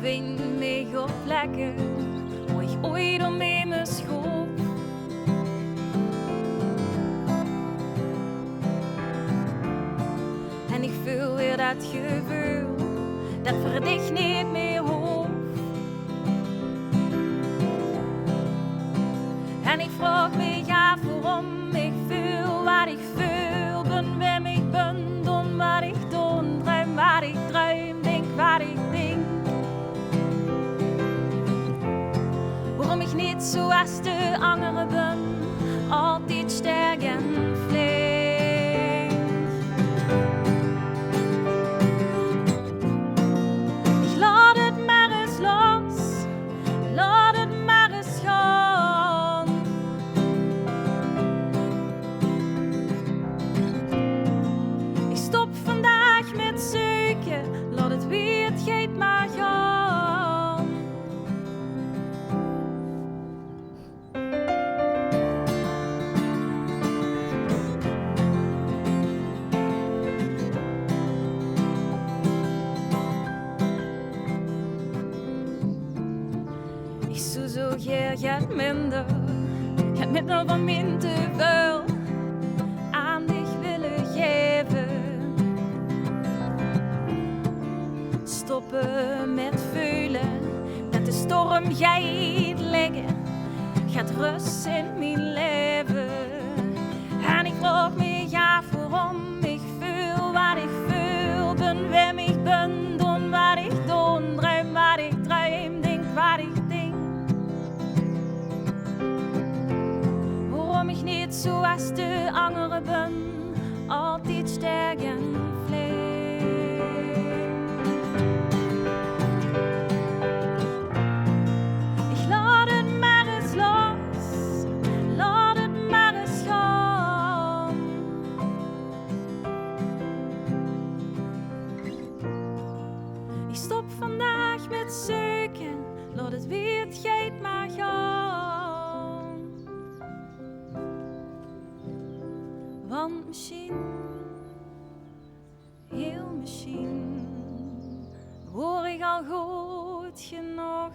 vind mij op plekken waar ik ooit omheen me schoof. En ik voel weer dat gevoel dat voor dich niet meer hoeft. En ik vraag me af waarom ik voel wat ik voel. Ben wem ik ben, doen wat ik doe, droom wat ik droom, denk wat ik denk. Waarom ik niet zoals de anderen ben, altijd sterk en flink. Ik laat het maar eens los, laat het maar eens gaan. Ik stop vandaag met zoeken, laat het weer het geit maar gaan. Ik zou zo graag het minder van min te veel aan dich willen geven. Stoppen met voelen dat de storm gaat liggen, gaat rust in mijn leven. En ik vraag me af waarom ik voel wat ik voel, ben wem ik ben, doen wat ik doe, droom wat ik droom, denk wat ik denk. Waarom ik niet zoals de anderen ben, altijd sterk en flink. Ik laat het maar eens los, laat het maar eens gaan. Ik stop vandaag met zoeken, laat het weer het geit maar gaan. Want misschien, heel misschien, word ik al goed genoeg.